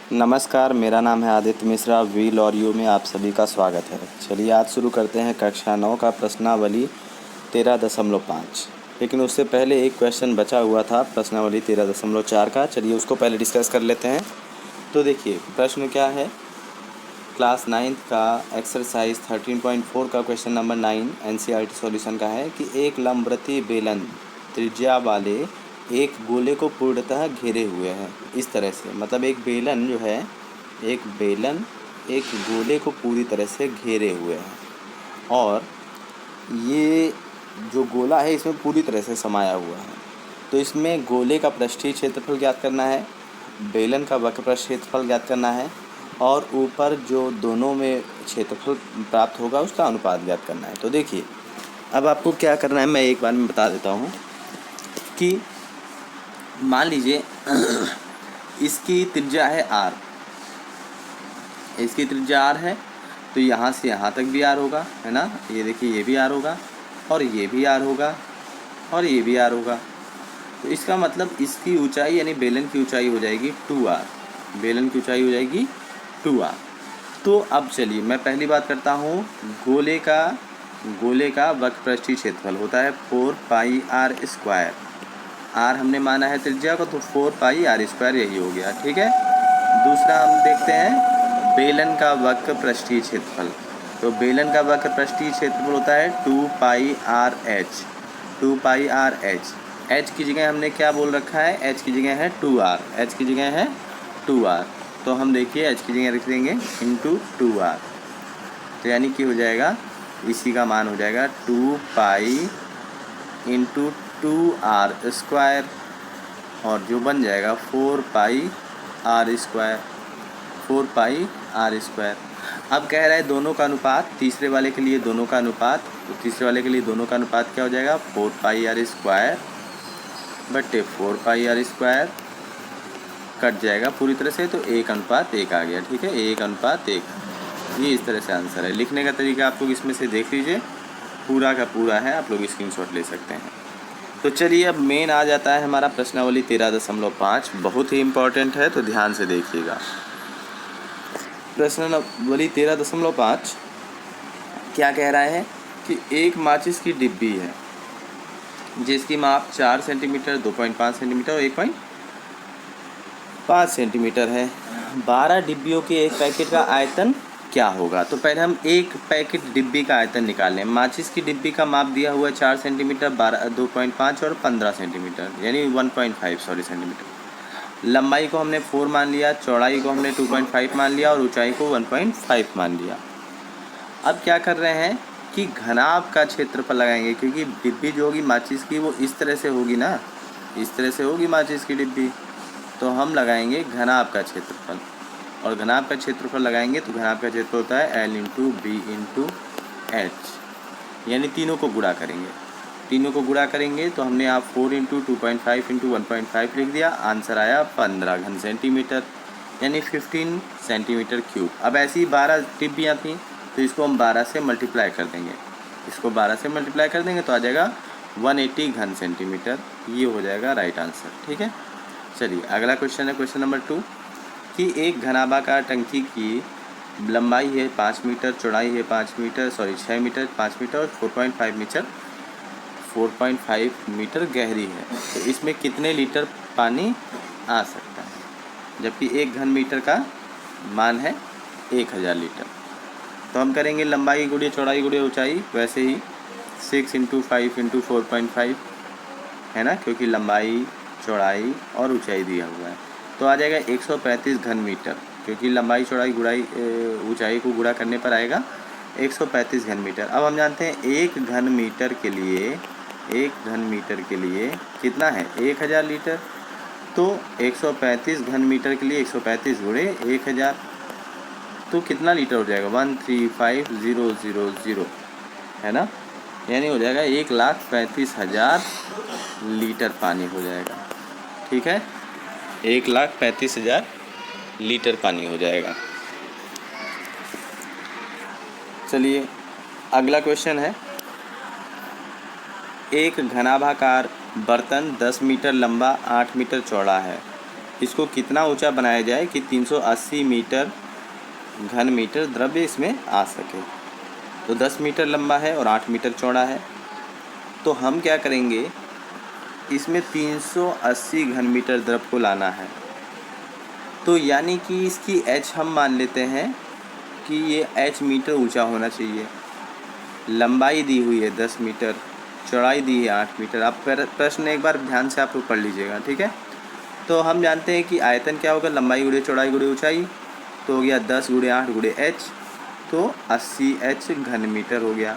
नमस्कार, मेरा नाम है आदित्य मिश्रा। व्हील और यू में आप सभी का स्वागत है। चलिए आज शुरू करते हैं कक्षा 9 का प्रश्नावली 13.5। लेकिन उससे पहले एक क्वेश्चन बचा हुआ था प्रश्नावली 13.4 का। चलिए उसको पहले डिस्कस कर लेते हैं। तो देखिए प्रश्न क्या है, क्लास 9th का एक्सरसाइज 13.4 का क्वेश्चन नंबर 9 NCERT सॉल्यूशन का है कि एक लंबवृत्तीय बेलन त्रिज्या वाले एक गोले को पूर्णतः घेरे हुए हैं। इस तरह से मतलब एक बेलन जो है, एक बेलन एक गोले को पूरी तरह से घेरे हुए हैं और ये जो गोला है इसमें पूरी तरह से समाया हुआ है। तो इसमें गोले का पृष्ठीय क्षेत्रफल ज्ञात करना है, बेलन का वक्रपृष्ठ क्षेत्रफल ज्ञात करना है और ऊपर जो दोनों में क्षेत्रफल प्राप्त होगा उसका अनुपात ज्ञात करना है। तो देखिए अब आपको क्या करना है, मैं एक बार में बता देता हूँ कि मान लीजिए इसकी त्रिज्या है r, इसकी त्रिज्या r है तो यहाँ से यहाँ तक भी r होगा, है ना। ये देखिए ये भी r होगा और ये भी r होगा और ये भी r होगा। तो इसका मतलब इसकी ऊंचाई यानी बेलन की ऊंचाई हो जाएगी 2r, बेलन की ऊंचाई हो जाएगी 2r। तो अब चलिए मैं पहली बात करता हूँ, गोले का वक्रपृष्ठीय क्षेत्रफल होता है 4πr²। r हमने माना है त्रिज्या को, तो 4πr² यही हो गया, ठीक है। दूसरा हम देखते हैं बेलन का वक्रपृष्ठीय क्षेत्रफल। तो बेलन का वक्रपृष्ठीय क्षेत्रफल होता है 2πrh। 2πrh, h की जगह हमने क्या बोल रखा है, h की जगह है 2r, h की जगह है 2r। तो हम देखिए h की जगह रख देंगे इंटू 2r, तो यानी कि हो जाएगा इसी का मान हो जाएगा 2π इंटू 2r² और जो बन जाएगा 4πr²। अब कह रहा है दोनों का अनुपात, तीसरे वाले के लिए दोनों का अनुपात, तो तीसरे वाले के लिए दोनों का अनुपात क्या हो जाएगा 4πr² बटे 4πr² कट जाएगा पूरी तरह से, तो 1:1 आ गया, ठीक है, 1:1। ये इस तरह से आंसर है। लिखने का तरीका आप लोग इसमें से देख लीजिए, पूरा का पूरा है, आप लोग स्क्रीनशॉट ले सकते हैं। तो चलिए अब मेन आ जाता है हमारा प्रश्नावली 13.5, बहुत ही इम्पॉर्टेंट है, तो ध्यान से देखिएगा। प्रश्नावली 13.5 क्या कह रहा है कि एक माचिस की डिब्बी है जिसकी माप 4 सेंटीमीटर, 2.5 सेंटीमीटर और 1.5 सेंटीमीटर है। 12 डिब्बियों के एक पैकेट का आयतन क्या होगा। तो पहले हम एक पैकेट डिब्बी का आयतन निकाल लें। माचिस की डिब्बी का माप दिया हुआ है 4 सेंटीमीटर, 2.5 और 15 सेंटीमीटर, यानी 1.5 सेंटीमीटर। लंबाई को हमने 4 मान लिया, चौड़ाई को हमने 2.5 मान लिया और ऊंचाई को 1.5 मान लिया। अब क्या कर रहे हैं कि घनाभ का क्षेत्रफल लगाएंगे, क्योंकि डिब्बी जो होगी माचिस की वो इस तरह से होगी ना, इस तरह से होगी माचिस की डिब्बी। तो हम लगाएंगे घनाभ का क्षेत्रफल, और घनाभ का क्षेत्रफल लगाएंगे तो घनाभ का क्षेत्रफल होता है L into B into H, यानी तीनों को गुणा करेंगे। तीनों को गुणा करेंगे तो हमने यहाँ 4 इंटू 2.5 इंटू 1.5 लिख दिया, आंसर आया 15 घन सेंटीमीटर, यानी 15 सेंटीमीटर क्यूब। अब ऐसी 12 डिब्बियाँ थी तो इसको हम 12 से मल्टीप्लाई कर देंगे, इसको 12 से मल्टीप्लाई कर देंगे तो आ जाएगा 180 घन सेंटीमीटर। ये हो जाएगा राइट आंसर, ठीक है। चलिए अगला क्वेश्चन है क्वेश्चन नंबर 2 कि एक घनाभाकार टंकी की लंबाई है 5 मीटर, चौड़ाई है 6 मीटर, 5 मीटर और 4.5 मीटर गहरी है। तो इसमें कितने लीटर पानी आ सकता है, जबकि 1 घन मीटर का मान है 1000 लीटर। तो हम करेंगे लंबाई गुणित चौड़ाई गुणित ऊंचाई, वैसे ही 6 इंटू 5 इंटू 4.5 है ना, क्योंकि लंबाई चौड़ाई और ऊंचाई दिया हुआ है। तो आ जाएगा 135 घन मीटर, क्योंकि लंबाई चौड़ाई गुणाई ऊंचाई को गुणा करने पर आएगा 135 घन मीटर। अब हम जानते हैं 1 घन मीटर के लिए कितना है 1000 लीटर। तो 135 घन मीटर के लिए 135 गुणे 1000, तो कितना लीटर हो जाएगा 135,000 है ना, यानी हो जाएगा 1,35,000 लीटर पानी हो जाएगा, ठीक है, 1,35,000 लीटर पानी हो जाएगा। चलिए अगला क्वेश्चन है, एक घनाभाकार बर्तन 10 मीटर लंबा 8 मीटर चौड़ा है इसको कितना ऊंचा बनाया जाए कि 380 मीटर घन मीटर द्रव्य इसमें आ सके। तो 10 मीटर लंबा है और 8 मीटर चौड़ा है। तो हम क्या करेंगे, इसमें 380 घन मीटर द्रव्य को लाना है। तो यानी कि इसकी h हम मान लेते हैं कि ये h मीटर ऊंचा होना चाहिए। लंबाई दी हुई है 10 मीटर, चौड़ाई दी है 8 मीटर। आप प्रश्न एक बार ध्यान से आप लोग पढ़ लीजिएगा, ठीक है। तो हम जानते हैं कि आयतन क्या होगा, लंबाई गुणे चौड़ाई गुणे ऊंचाई, तो हो गया 10 गुणे 8 गुणे h, तो 80 घन मीटर हो गया।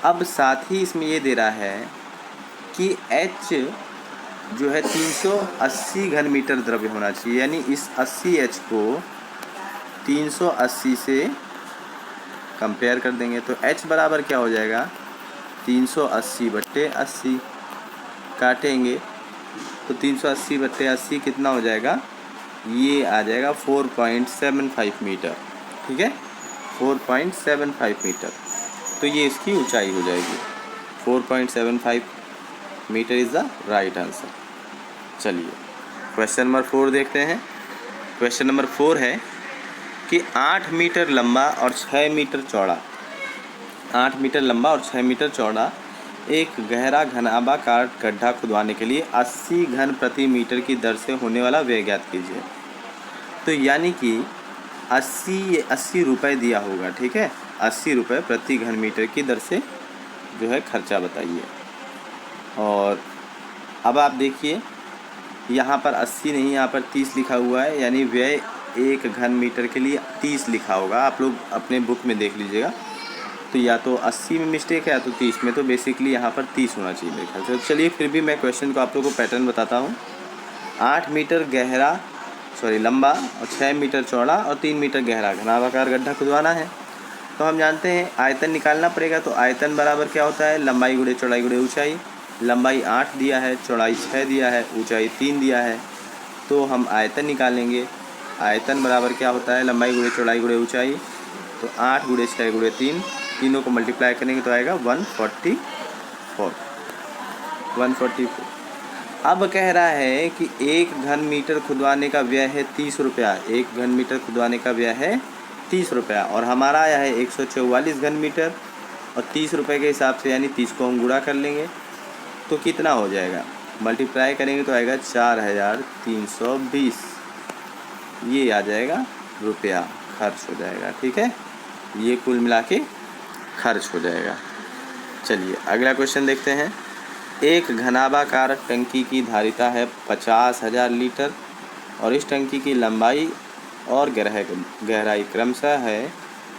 अब साथ ही इसमें ये दे रहा है कि h जो है 380 घन मीटर द्रव्य होना चाहिए, यानी इस 80h को 380 से कंपेयर कर देंगे। तो h बराबर क्या हो जाएगा, 380/80 काटेंगे तो 380/80 कितना हो जाएगा, ये आ जाएगा 4.75 मीटर, ठीक है, 4.75 मीटर। तो ये इसकी ऊंचाई हो जाएगी, 4.75 metre is the right answer. चलिए क्वेश्चन नंबर 4 देखते हैं। क्वेश्चन नंबर 4 है कि 8 मीटर लंबा और 6 मीटर चौड़ा, 8 मीटर लंबा और 6 मीटर चौड़ा एक गहरा घनाभाकार गड्ढा खुदवाने के लिए 80 घन प्रति मीटर की दर से होने वाला व्यय ज्ञात कीजिए। तो यानी कि 80 रुपये दिया होगा, ठीक है, 80 रुपये प्रति घन मीटर की दर से जो है खर्चा बताइए। और अब आप देखिए यहाँ पर 80 नहीं, यहाँ पर 30 लिखा हुआ है, यानी व्यय 1 घन मीटर के लिए 30 लिखा होगा। आप लोग अपने बुक में देख लीजिएगा, तो या तो 80 में मिस्टेक है या तो 30 में, तो बेसिकली यहाँ पर 30 होना चाहिए मेरे ख्याल से। तो चलिए फिर भी मैं क्वेश्चन को आप लोगों को पैटर्न बताता हूँ। 8 मीटर लंबा और 6 मीटर चौड़ा और 3 मीटर गहरा घनाभाकार गड्ढा खुदवाना है। तो हम जानते हैं आयतन निकालना पड़ेगा। तो आयतन बराबर क्या होता है, लंबाई गुणे चौड़ाई गुणे ऊंचाई। लंबाई 8 दिया है, चौड़ाई 6 दिया है, ऊंचाई 3 दिया है। तो हम आयतन निकालेंगे। आयतन बराबर क्या होता है, लंबाई गुणे चौड़ाई गुणे ऊंचाई। तो 8 गुणे 6 गुणे 3, तीनों को मल्टीप्लाई करेंगे तो आएगा 144। अब कह रहा है कि 1 घन मीटर खुदवाने का व्यय है 30 रुपया। 1 घन मीटर खुदवाने का व्यय है 30 रुपया और हमारा आया है 144 घन मीटर, और 30 रुपये के हिसाब से यानी 30 को हम गुणा कर लेंगे तो कितना हो जाएगा, मल्टीप्लाई करेंगे तो आएगा 4320, ये आ जाएगा रुपया खर्च हो जाएगा, ठीक है, ये कुल मिला के खर्च हो जाएगा। चलिए अगला क्वेश्चन देखते हैं। एक घनाभाकार टंकी की धारिता है 50,000 लीटर और इस टंकी की लंबाई और गहराई क्रमशः है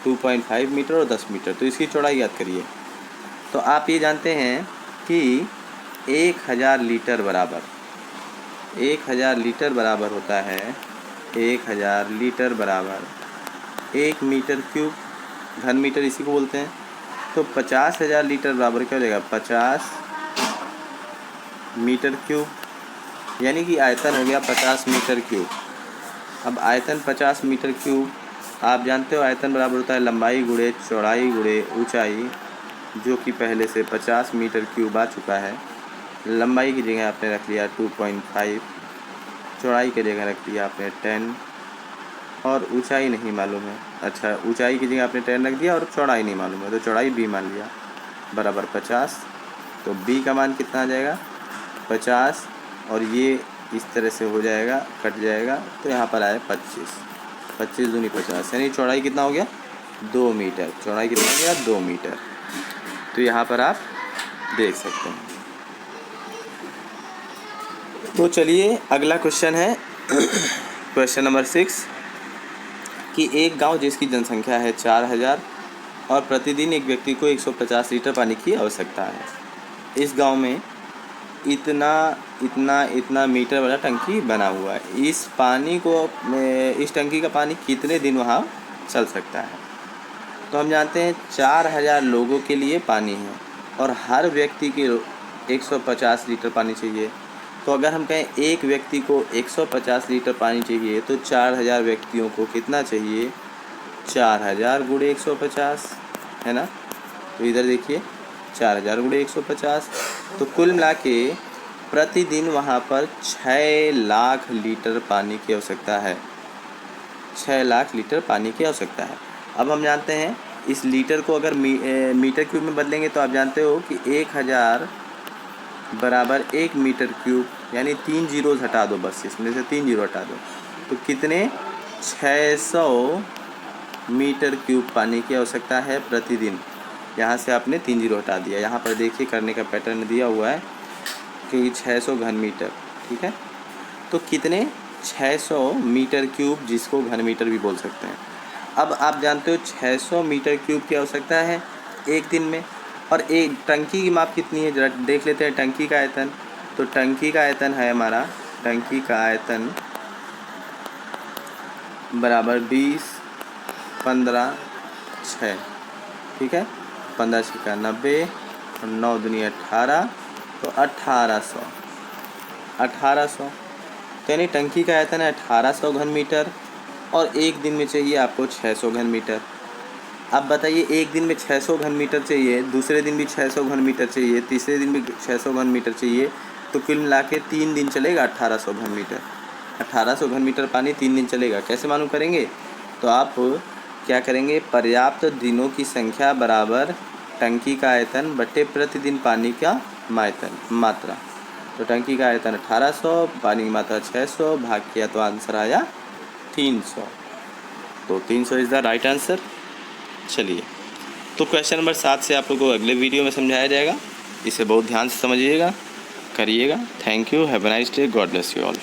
2.5 मीटर और 10 मीटर। तो इसकी चौड़ाई याद करिए। तो आप ये जानते हैं कि 1000 लीटर बराबर होता है 1000 लीटर बराबर 1 मीटर क्यूब, घन मीटर इसी को बोलते हैं। तो 50,000 लीटर बराबर क्या हो जाएगा, 50 मीटर क्यूब, यानी कि आयतन हो गया 50 मीटर क्यूब। अब आयतन 50 मीटर क्यूब, आप जानते हो आयतन बराबर होता है लंबाई गुणे चौड़ाई गुणे ऊंचाई, जो कि पहले से 50 मीटर क्यूब आ चुका है। लंबाई की जगह आपने रख लिया 2.5, चौड़ाई की जगह रख लिया आपने 10 और ऊंचाई नहीं मालूम है। अच्छा, ऊंचाई की जगह आपने 10 रख दिया और चौड़ाई नहीं मालूम है, तो चौड़ाई b मान लिया बराबर 50। तो b का मान कितना आ जाएगा, 50, और ये इस तरह से हो जाएगा, कट जाएगा, तो यहाँ पर आए 25 दूनी 50, यानी चौड़ाई कितना हो गया, 2 मीटर। चौड़ाई कितना हो गया, 2 मीटर। तो यहाँ पर आप देख सकते हैं। तो चलिए अगला क्वेश्चन है क्वेश्चन नंबर 6 कि एक गांव जिसकी जनसंख्या है 4000 और प्रतिदिन एक व्यक्ति को 150 लीटर पानी की आवश्यकता है। इस गांव में इतना मीटर वाला टंकी बना हुआ है। इस टंकी का पानी कितने दिन वहाँ चल सकता है। तो हम जानते हैं 4000 लोगों के लिए पानी है और हर व्यक्ति के 150 लीटर पानी चाहिए। तो अगर हम कहें एक व्यक्ति को 150 लीटर पानी चाहिए तो 4000 व्यक्तियों को कितना चाहिए, 4000 गुणे 150, है ना। तो इधर देखिए 4000 गुणे 150, तो कुल मिला के प्रतिदिन वहाँ पर 6 लाख लीटर पानी की आवश्यकता है। 6 लाख लीटर पानी की आवश्यकता है। अब हम जानते हैं इस लीटर को अगर मीटर क्यूब में बदलेंगे तो आप जानते हो कि 1000 बराबर 1 मीटर क्यूब, यानी 3 जीरोज़ हटा दो, बस इसमें से 3 जीरो हटा दो तो कितने 600 मीटर क्यूब पानी की आवश्यकता है प्रतिदिन। यहाँ से आपने 3 जीरो हटा दिया। यहाँ पर देखिए करने का पैटर्न दिया हुआ है कि 600 घन मीटर, ठीक है। तो कितने 600 मीटर क्यूब, जिसको घन मीटर भी बोल सकते हैं। अब आप जानते हो 600 मीटर क्यूब की आवश्यकता है एक दिन में। और एक टंकी की माप कितनी है, जरा देख लेते हैं टंकी का आयतन। तो टंकी का आयतन है हमारा, टंकी का आयतन बराबर 20, 15, 6, ठीक है। 15 छक्का 90 और 9 दूनी 18, तो 1800। तो यानी टंकी का आयतन है 1800 घन मीटर और एक दिन में चाहिए आपको 600 घन मीटर। अब बताइए एक दिन में 600 घन मीटर चाहिए, दूसरे दिन भी 600 घन मीटर चाहिए, तीसरे दिन भी 600 घन मीटर चाहिए, तो कुल मिला के 3 दिन चलेगा 1800 घन मीटर। 1800 घन मीटर पानी 3 दिन चलेगा। कैसे मालूम करेंगे, तो आप क्या करेंगे, पर्याप्त दिनों की संख्या बराबर टंकी का आयतन बटे प्रतिदिन पानी का मात्रा। तो टंकी का आयतन 1800, पानी की मात्रा 600, भाग किया तो आंसर आया 300। तो 300 इज़ द राइट आंसर। चलिए, तो क्वेश्चन नंबर 7 से आप लोगों को अगले वीडियो में समझाया जाएगा। इसे बहुत ध्यान से समझिएगा, करिएगा। Thank you, have a nice day, God bless you all.